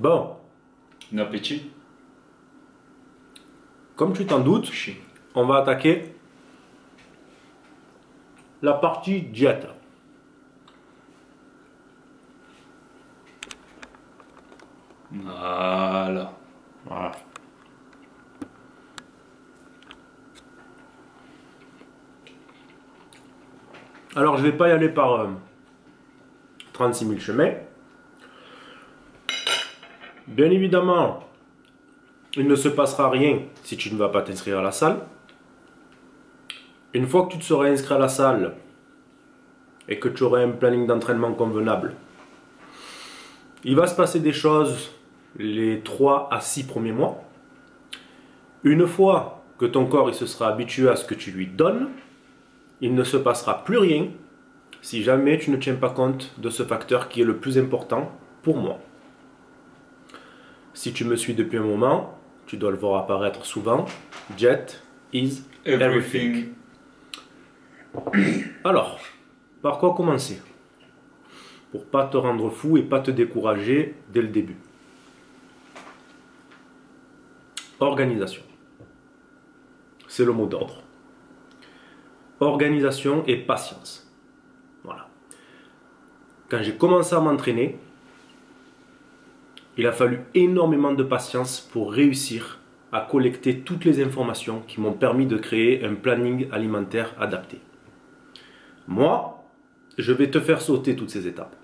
Bon, Bon appétit. comme tu t'en doutes, Chi. on va attaquer la partie diète. Voilà. Voilà. Alors, je vais pas y aller par 36 000 chemins. Bien évidemment, il ne se passera rien si tu ne vas pas t'inscrire à la salle. Une fois que tu te seras inscrit à la salle et que tu auras un planning d'entraînement convenable, il va se passer des choses les 3 à 6 premiers mois. Une fois que ton corps il se sera habitué à ce que tu lui donnes, il ne se passera plus rien si jamais tu ne tiens pas compte de ce facteur qui est le plus important pour moi. Si tu me suis depuis un moment, tu dois le voir apparaître souvent. Jet is everything. Alors, par quoi commencer? Pour pas te rendre fou et pas te décourager dès le début. Organisation. C'est le mot d'ordre. Organisation et patience. Voilà. Quand j'ai commencé à m'entraîner, il a fallu énormément de patience pour réussir à collecter toutes les informations qui m'ont permis de créer un planning alimentaire adapté. Moi, je vais te faire sauter toutes ces étapes.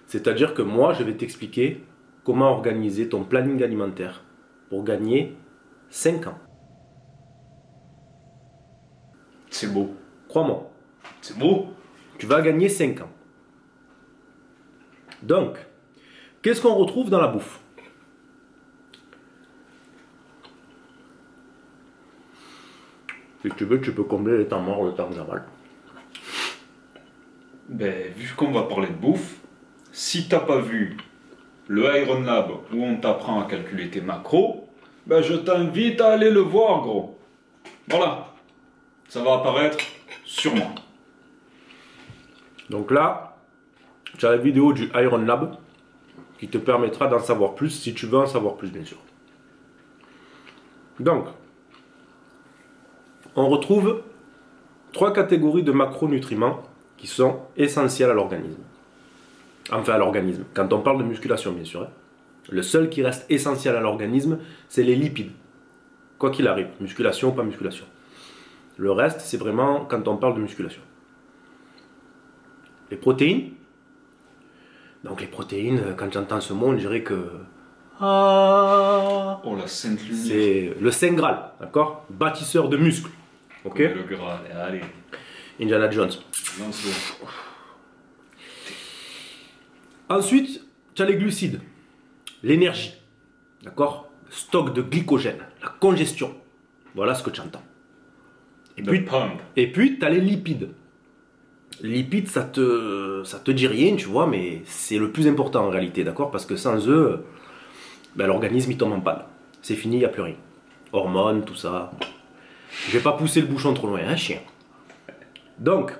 C'est-à-dire que moi, je vais t'expliquer comment organiser ton planning alimentaire pour gagner 5 ans. C'est beau. Crois-moi, C'est beau. tu vas gagner 5 ans. Donc, qu'est-ce qu'on retrouve dans la bouffe? Si tu veux, tu peux combler les temps morts, le temps que j'avale. Ben, vu qu'on va parler de bouffe, si t'as pas vu le Iron Lab où on t'apprend à calculer tes macros, ben je t'invite à aller le voir, gros. Voilà. Ça va apparaître sûrement. Donc là, tu as la vidéo du Iron Lab qui te permettra d'en savoir plus si tu veux en savoir plus, bien sûr. Donc, on retrouve 3 catégories de macronutriments qui sont essentiels à l'organisme. Enfin, à l'organisme, quand on parle de musculation, bien sûr. Le seul qui reste essentiel à l'organisme, c'est les lipides. Quoi qu'il arrive, musculation ou pas musculation. Le reste, c'est vraiment quand on parle de musculation. Les protéines. Donc les protéines, quand j'entends ce mot, on dirait que... Ah, Oh la sainte lumière. c'est le Saint Graal, d'accord? Bâtisseur de muscles. Ok? Le Graal, allez. Indiana Jones. Lance-le. Ensuite, tu as les glucides. L'énergie. D'accord? Le stock de glycogène. La congestion. Voilà ce que tu entends. The pump. Et puis, tu as les lipides. Les lipides, ça te dit rien, tu vois, mais c'est le plus important en réalité, d'accord? Parce que sans eux, ben, l'organisme, il tombe en panne. C'est fini, il n'y a plus rien. Hormones, tout ça. Je vais pas pousser le bouchon trop loin, hein, chien. Donc,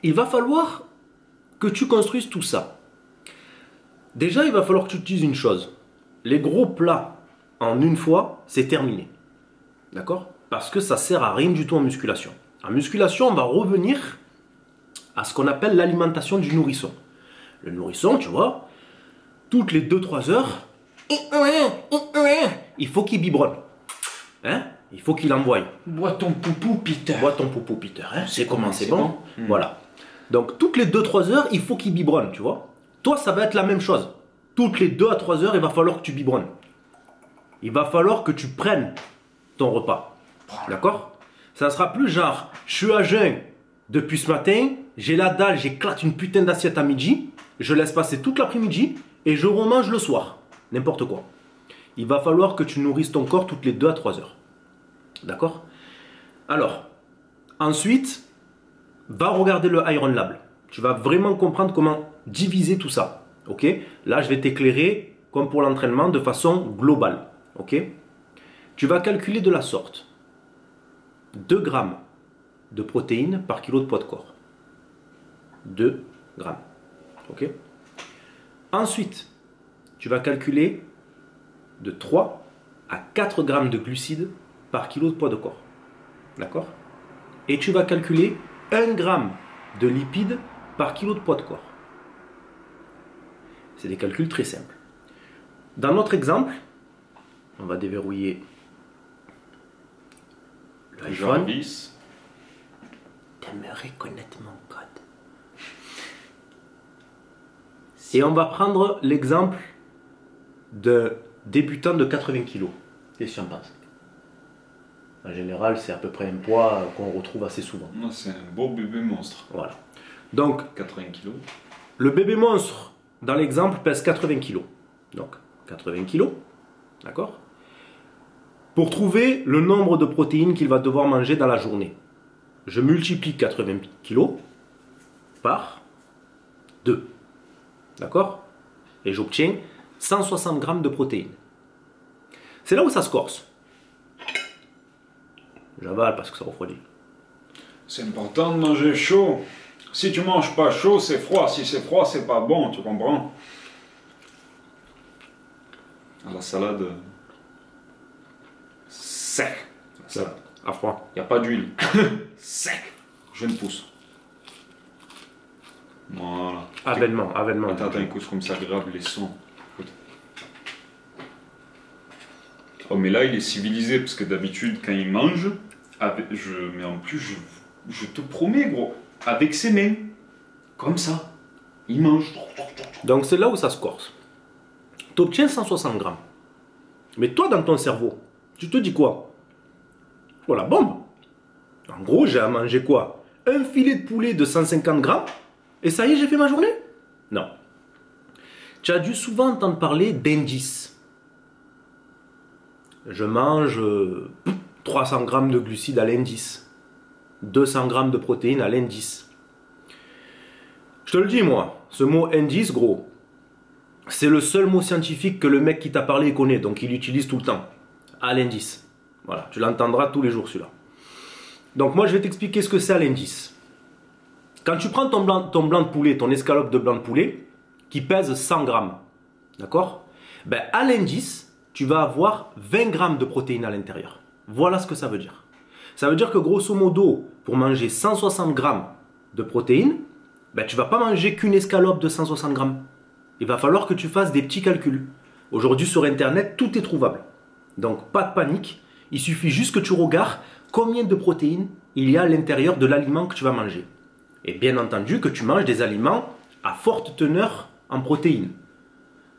il va falloir que tu construises tout ça. Déjà, il va falloir que tu utilises une chose. Les gros plats, en une fois, c'est terminé. D'accord? Parce que ça sert à rien du tout en musculation. En musculation, on va revenir à ce qu'on appelle l'alimentation du nourrisson. Le nourrisson, tu vois, toutes les 2-3 heures, il faut qu'il biberonne. Hein? Il faut qu'il envoie. Bois ton poupou, Peter. Bois ton poupou, Peter. Hein? C'est comment, c'est c'est bon? bon. Voilà. Donc, toutes les 2-3 heures, il faut qu'il biberonne, tu vois. Toi, ça va être la même chose. Toutes les 2 à 3 heures, il va falloir que tu biberonnes. Il va falloir que tu prennes ton repas. D'accord? Ça sera plus genre, je suis à jeun depuis ce matin, j'ai la dalle, j'éclate une putain d'assiette à midi, je laisse passer toute l'après-midi et je remange le soir. N'importe quoi. Il va falloir que tu nourrisses ton corps toutes les 2 à 3 heures. D'accord? Alors, ensuite, va regarder le Iron Lab. Tu vas vraiment comprendre comment diviser tout ça. Ok? Là, je vais t'éclairer, comme pour l'entraînement, de façon globale. Ok? Tu vas calculer de la sorte. 2 grammes de protéines par kilo de poids de corps. 2 grammes. Ok? Ensuite, tu vas calculer de 3 à 4 grammes de glucides par kilo de poids de corps. D'accord? Et tu vas calculer 1 gramme de lipides par kilo de poids de corps. C'est des calculs très simples. Dans notre exemple, on va déverrouiller l'iPhone. T'aimerais connaître mon code. Et on va prendre l'exemple de débutant de 80 kg. Qu'est-ce que tu en penses? En général, c'est à peu près un poids qu'on retrouve assez souvent. C'est un beau bébé monstre. Voilà. Donc, 80 kg. Le bébé monstre, dans l'exemple, pèse 80 kg. Donc, 80 kg. D'accord? Pour trouver le nombre de protéines qu'il va devoir manger dans la journée, je multiplie 80 kg par 2. D'accord? Et j'obtiens 160 grammes de protéines. C'est là où ça se corse. J'avale parce que ça refroidit. C'est important de manger chaud. Si tu manges pas chaud, c'est froid. Si c'est froid, c'est pas bon, tu comprends? La salade... sec. La salade. À froid. Il n'y a pas d'huile. Sec. Je ne pousse. Voilà. Avènement. Attends, écoute comme ça grave les sons. Écoute. Oh, mais là, il est civilisé, parce que d'habitude, quand il mange, mais en plus, je te promets, gros, avec ses mains, comme ça, il mange. Donc c'est là où ça se corse. Tu obtiens 160 grammes. Mais toi, dans ton cerveau, tu te dis quoi? Voilà, bombe. En gros, j'ai à manger quoi? Un filet de poulet de 150 grammes et ça y est, j'ai fait ma journée? Non. Tu as dû souvent entendre parler d'indices. Je mange 300 grammes de glucides à l'indice, 200 grammes de protéines à l'indice. Je te le dis, moi, ce mot indice, gros, c'est le seul mot scientifique que le mec qui t'a parlé connaît, donc il l'utilise tout le temps. À l'indice. Voilà, tu l'entendras tous les jours celui-là. Donc moi je vais t'expliquer ce que c'est à l'indice. Quand tu prends ton blanc de poulet, ton escalope de blanc de poulet, qui pèse 100 grammes, d'accord? Ben, à l'indice, tu vas avoir 20 grammes de protéines à l'intérieur. Voilà ce que ça veut dire. Ça veut dire que grosso modo, pour manger 160 grammes de protéines, ben, tu ne vas pas manger qu'une escalope de 160 grammes. Il va falloir que tu fasses des petits calculs. Aujourd'hui sur internet, tout est trouvable. Donc pas de panique, il suffit juste que tu regardes combien de protéines il y a à l'intérieur de l'aliment que tu vas manger. Et bien entendu que tu manges des aliments à forte teneur en protéines.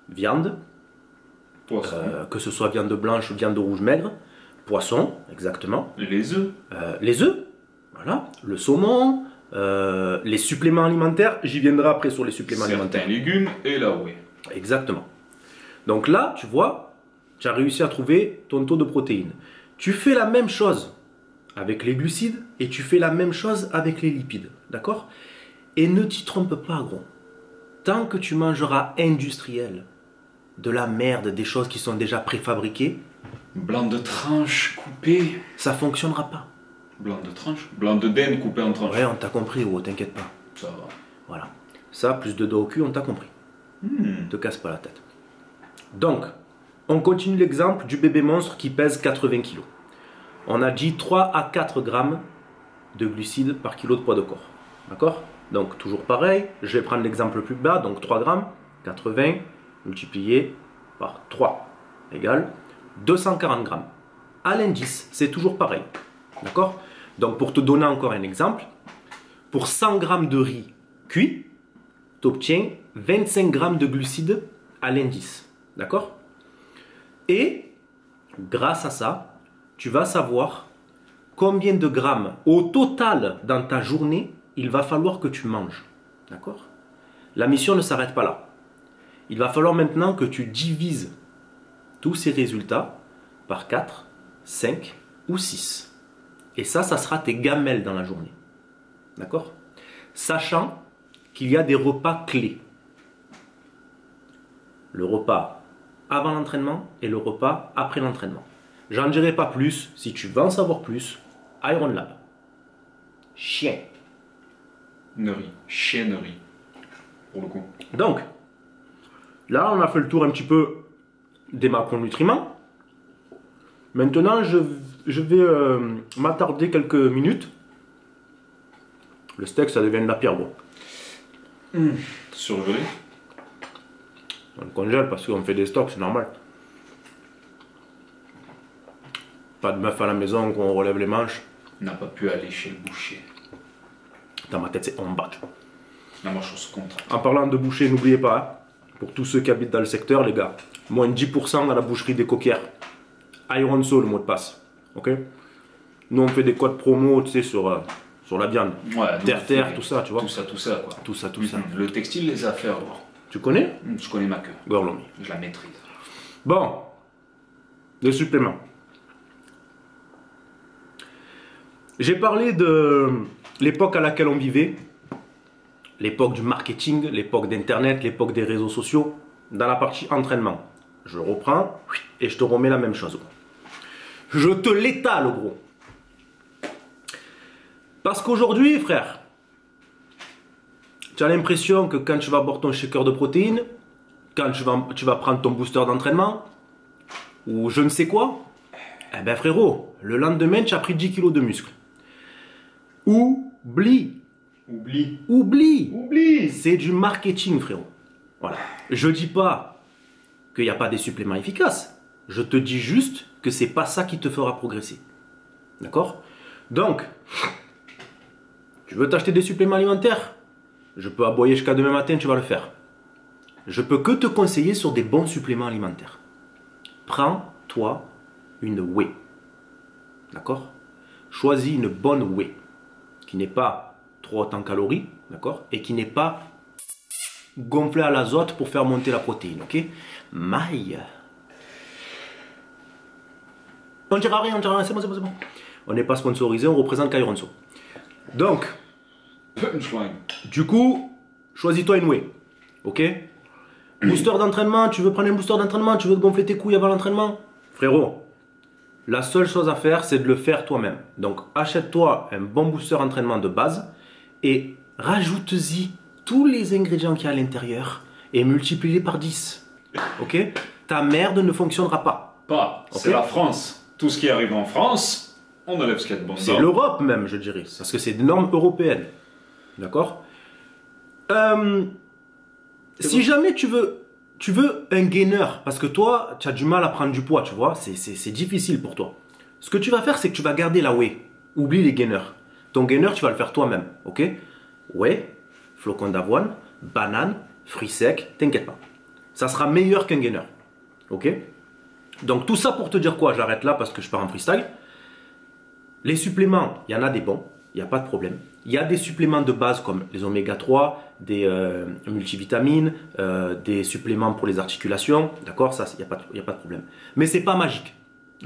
Viande, que ce soit viande blanche ou viande rouge maigre, poisson, exactement. Les œufs. Les œufs, voilà. Le saumon, les suppléments alimentaires, j'y viendrai après sur les suppléments alimentaires. Certains légumes et là, oui. Exactement. Donc là, tu vois, tu as réussi à trouver ton taux de protéines. Tu fais la même chose avec les glucides et tu fais la même chose avec les lipides. D'accord? Et ne t'y trompe pas, gros. Tant que tu mangeras industriel, de la merde, des choses qui sont déjà préfabriquées, blanc de tranche coupé. Ça fonctionnera pas. Blanc de tranche? Blanc de denne coupé en tranches. Ouais, on t'a compris, gros, t'inquiète pas. Ça va. Voilà. Ça, plus de dos au cul, on t'a compris. Te casse pas la tête. Donc, on continue l'exemple du bébé monstre qui pèse 80 kg. On a dit 3 à 4 grammes de glucides par kilo de poids de corps. D'accord? Donc, toujours pareil, je vais prendre l'exemple le plus bas, donc 3 grammes, 80 multiplié par 3 égale 240 grammes. À l'indice, c'est toujours pareil. D'accord? Donc, pour te donner encore un exemple, pour 100 grammes de riz cuit, tu obtiens 25 grammes de glucides à l'indice. D'accord? Et grâce à ça, tu vas savoir combien de grammes au total dans ta journée il va falloir que tu manges. D'accord? La mission ne s'arrête pas là. Il va falloir maintenant que tu divises tous ces résultats par 4, 5 ou 6. Et ça sera tes gamelles dans la journée. D'accord? Sachant qu'il y a des repas clés. Le repas avant l'entraînement et le repas après l'entraînement. J'en dirai pas plus. Si tu veux en savoir plus, Iron Lab. Chien. Chiennerie. Pour le coup. Donc, Là, on a fait le tour un petit peu des macronutriments. Maintenant, je vais m'attarder quelques minutes. Le steak, ça devient de la pierre, bon. Surgelé. On le congèle parce qu'on fait des stocks, c'est normal. Pas de meuf à la maison qu'on relève les manches. N'a pas pu aller chez le boucher. Dans ma tête, c'est on bat. La marche on se contrat. En parlant de boucher, n'oubliez pas, hein, pour tous ceux qui habitent dans le secteur, les gars, moins 10% à la boucherie des Coquères. Ironso, le mot de passe. Ok? Nous, on fait des codes promo, tu sais, sur la viande. Ouais, Terre, tout ça, tu vois. Tout ça, quoi. Tout ça. Le textile, les affaires, bon. Tu connais? Je connais ma queue. Gorlomi. Je la maîtrise. Bon. Les suppléments. J'ai parlé de l'époque à laquelle on vivait. L'époque du marketing, l'époque d'Internet, l'époque des réseaux sociaux. Dans la partie entraînement. Je reprends et je te remets la même chose. Je te l'étale, gros. Parce qu'aujourd'hui, frère, tu as l'impression que quand tu vas boire ton shaker de protéines, quand tu vas prendre ton booster d'entraînement, ou je ne sais quoi, eh ben frérot, le lendemain, tu as pris 10 kilos de muscle. Oublie. C'est du marketing, frérot. Voilà. Je dis pas qu'il n'y a pas des suppléments efficaces. Je te dis juste que c'est pas ça qui te fera progresser. D'accord? Donc, tu veux t'acheter des suppléments alimentaires? Je peux aboyer jusqu'à demain matin, tu vas le faire. Je peux que te conseiller sur des bons suppléments alimentaires. Prends-toi une whey. D'accord? Choisis une bonne whey. Qui n'est pas trop haute en calories. D'accord? Et qui n'est pas gonflée à l'azote pour faire monter la protéine. Ok? Maille. On dira rien, c'est bon. On n'est pas sponsorisé, on représente Kaironso. Donc, Punchline. du coup, choisis-toi une whey. Ok? Booster d'entraînement, tu veux prendre un booster d'entraînement, tu veux te gonfler tes couilles avant l'entraînement? Frérot, la seule chose à faire, c'est de le faire toi-même. Donc, achète-toi un bon booster d'entraînement de base et rajoute-y tous les ingrédients qu'il y a à l'intérieur et multiplie-les par 10. Ok? Ta merde ne fonctionnera pas. C'est la France. Tout ce qui arrive en France, on enlève ce qu'il y a de bon. C'est l'Europe même, je dirais. Parce que c'est des normes européennes. D'accord? Si jamais tu veux un gainer, parce que toi, tu as du mal à prendre du poids, tu vois, c'est difficile pour toi. Ce que tu vas faire, c'est que tu vas garder la whey. Oublie les gainers. Ton gainer, tu vas le faire toi-même. Ok? Whey, flocons d'avoine, banane, fruits secs, t'inquiète pas. Ça sera meilleur qu'un gainer. Ok? Donc tout ça pour te dire quoi? J'arrête là parce que je pars en freestyle. Les suppléments, il y en a des bons, il n'y a pas de problème. Il y a des suppléments de base comme les oméga 3, des multivitamines, des suppléments pour les articulations. D'accord? Ça, il n'y a pas de problème. Mais c'est pas magique.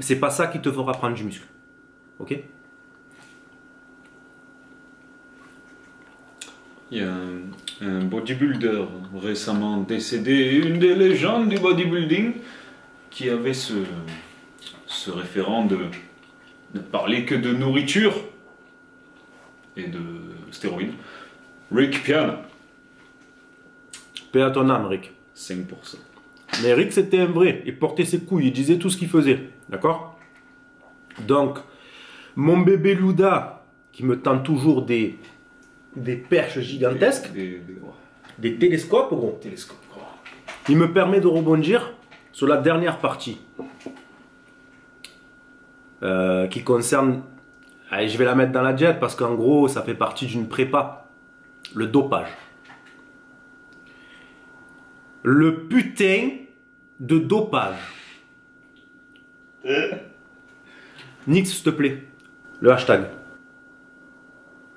C'est pas ça qui te fera prendre du muscle. Ok? Il y a un bodybuilder récemment décédé, une des légendes du bodybuilding, qui avait ce référent de ne parler que de nourriture et de stéroïdes. Rick Piana. Paix à ton âme, Rick. 5%. Mais Rick, c'était un vrai. Il portait ses couilles, il disait tout ce qu'il faisait. D'accord? Donc, mon bébé Luda, qui me tend toujours des perches gigantesques, des télescopes, gros. Il me permet de rebondir sur la dernière partie qui concerne, allez, je vais la mettre dans la jet parce qu'en gros ça fait partie d'une prépa, le dopage, le putain de dopage. Nix, s'il te plaît, le hashtag.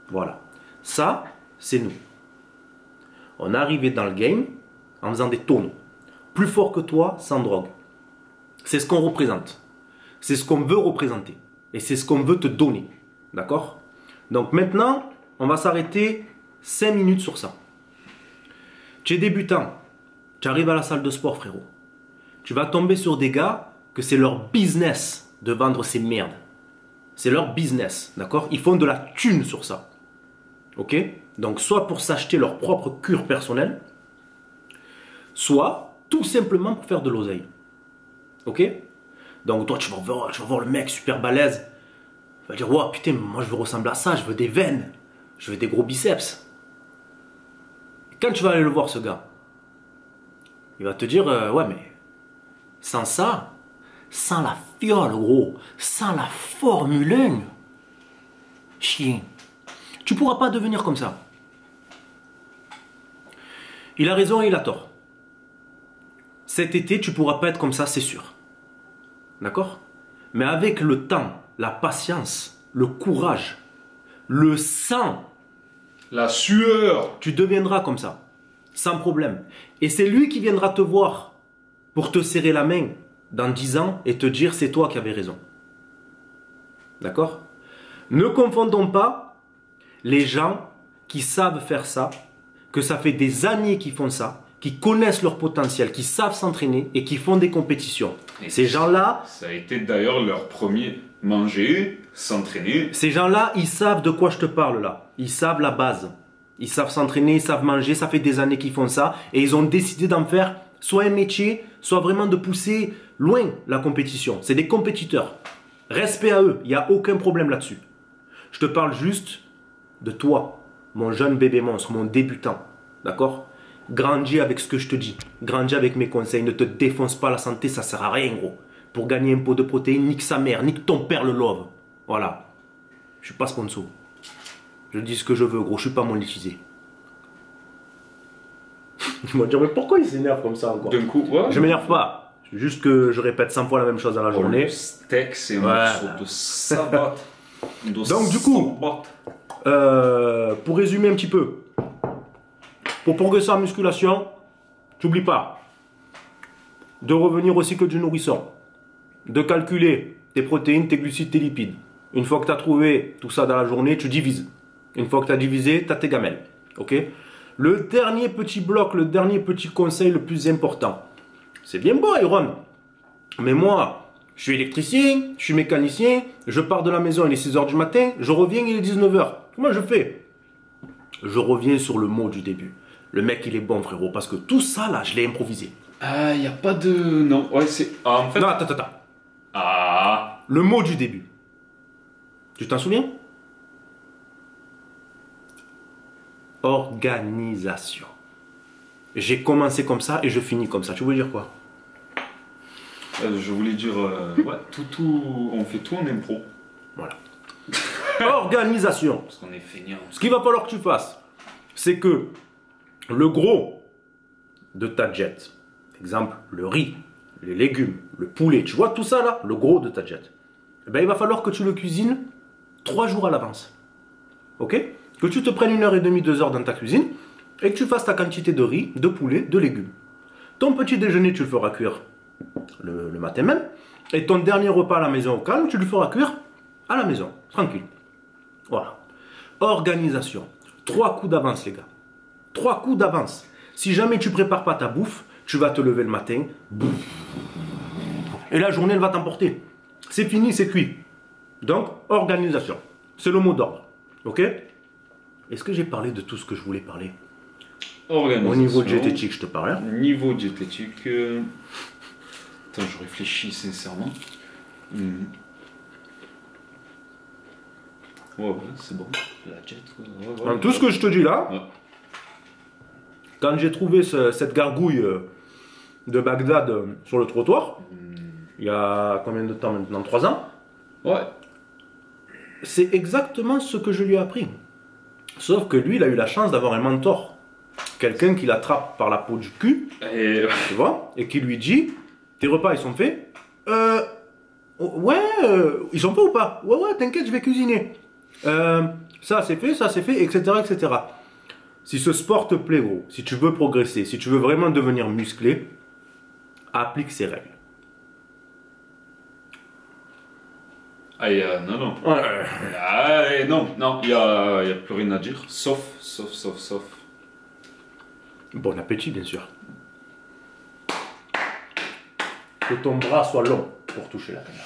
Voilà, ça c'est nous. On est arrivé dans le game en faisant des tonneaux. Plus fort que toi, sans drogue. C'est ce qu'on représente. C'est ce qu'on veut représenter. Et c'est ce qu'on veut te donner. D'accord? Donc maintenant, on va s'arrêter 5 minutes sur ça. Tu es débutant. Tu arrives à la salle de sport, frérot. Tu vas tomber sur des gars que c'est leur business de vendre ces merdes. C'est leur business. D'accord? Ils font de la thune sur ça. Ok? Donc soit pour s'acheter leur propre cure personnelle, soit tout simplement pour faire de l'oseille. Ok? Donc toi, tu vas voir le mec super balèze. Il va dire, wow, putain, moi je veux ressembler à ça, je veux des veines, je veux des gros biceps. Quand tu vas aller le voir, ce gars, il va te dire, ouais, mais sans ça, sans la fiole, gros, sans la Formule 1, chien, tu pourras pas devenir comme ça. Il a raison et il a tort. Cet été, tu pourras pas être comme ça, c'est sûr. D'accord? Mais avec le temps, la patience, le courage, le sang, la sueur, tu deviendras comme ça, sans problème. Et c'est lui qui viendra te voir pour te serrer la main dans 10 ans et te dire c'est toi qui avais raison. D'accord? Ne confondons pas les gens qui savent faire ça, que ça fait des années qu'ils font ça, qui connaissent leur potentiel, qui savent s'entraîner et qui font des compétitions. Et ces gens-là... Ça a été d'ailleurs leur premier manger, s'entraîner. Ces gens-là, ils savent de quoi je te parle là. Ils savent la base. Ils savent s'entraîner, ils savent manger, ça fait des années qu'ils font ça. Et ils ont décidé d'en faire soit un métier, soit vraiment de pousser loin la compétition. C'est des compétiteurs. Respect à eux, il n'y a aucun problème là-dessus. Je te parle juste de toi, mon jeune bébé monstre, mon débutant. D'accord? Grandis avec ce que je te dis. Grandis avec mes conseils. Ne te défonce pas la santé, ça sert à rien, gros. Pour gagner un pot de protéines, nique sa mère, nique ton père le love. Voilà. Je suis pas sponsor. Je dis ce que je veux, gros. Je suis pas monétisé. Ils vont dire, mais pourquoi il s'énerve comme ça encore? D'un coup, ouais. Je m'énerve pas. C'est juste que je répète 100 fois la même chose dans la journée. Le steak, c'est un morceau de sabbat. Donc du coup, pour résumer un petit peu, pour progresser en musculation, n'oublie pas de revenir au cycle du nourrisson, de calculer tes protéines, tes glucides, tes lipides. Une fois que tu as trouvé tout ça dans la journée, tu divises. Une fois que tu as divisé, tu as tes gamelles. Ok? Le dernier petit bloc, le dernier petit conseil le plus important. C'est bien beau, Iron. Mais moi, je suis électricien, je suis mécanicien, je pars de la maison, il est 6 h du matin, je reviens, il est 19 h. Comment je fais? Je reviens sur le mot du début. Le mec, il est bon, frérot, parce que tout ça, là, je l'ai improvisé. Ah, il n'y a pas de... Non, ouais, c'est... Ah, en fait... Non, attends. Ah. Le mot du début. Tu t'en souviens? Organisation. J'ai commencé comme ça et je finis comme ça. Tu voulais dire quoi? Je voulais dire... ouais, on fait tout en impro. Voilà. Organisation. Parce qu'on est feignants. Ce qu'il va falloir que tu fasses, c'est que le gros de ta jet, exemple le riz, les légumes, le poulet, tu vois tout ça là, le gros de ta jet, eh ben, il va falloir que tu le cuisines 3 jours à l'avance. Ok? Que tu te prennes 1h30, 2 heures dans ta cuisine et que tu fasses ta quantité de riz, de poulet, de légumes. Ton petit déjeuner, tu le feras cuire le matin même. Et ton dernier repas à la maison au calme, tu le feras cuire à la maison, tranquille. Voilà. Organisation. 3 coups d'avance, les gars. 3 coups d'avance. Si jamais tu prépares pas ta bouffe, tu vas te lever le matin, bouf, et la journée, elle va t'emporter. C'est fini, c'est cuit. Donc, organisation. C'est le mot d'ordre. Ok? Est-ce que j'ai parlé de tout ce que je voulais parler? Organisation. Au niveau diététique, je te parlais. Niveau diététique... Attends, je réfléchis sincèrement. Ouais, c'est bon. La jet, ouais, Tout ce que je te dis là, ouais. quand j'ai trouvé cette gargouille de Bagdad sur le trottoir, il y a combien de temps maintenant? 3 ans? Ouais. C'est exactement ce que je lui ai appris. Sauf que lui, il a eu la chance d'avoir un mentor. Quelqu'un qui l'attrape par la peau du cul, tu vois, et qui lui dit, tes repas, ils sont faits? Ouais, ils sont faits ou pas? Ouais, t'inquiète, je vais cuisiner. Ça c'est fait, etc., etc. Si ce sport te plaît, gros, si tu veux progresser, si tu veux vraiment devenir musclé, applique ces règles. Non. Non, il y a plus rien à dire, sauf. Bon appétit, bien sûr. Que ton bras soit long pour toucher la caméra.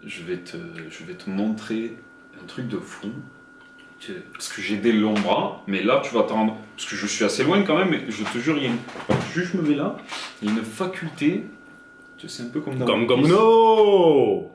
Je vais te montrer un truc de fou. Parce que j'ai des longs bras, mais là tu vas t'en rendre. Parce que je suis assez loin quand même, mais je te jure, il y a juste je me mets là, Il y a une faculté, c'est un peu comme dans Comme One Piece. no.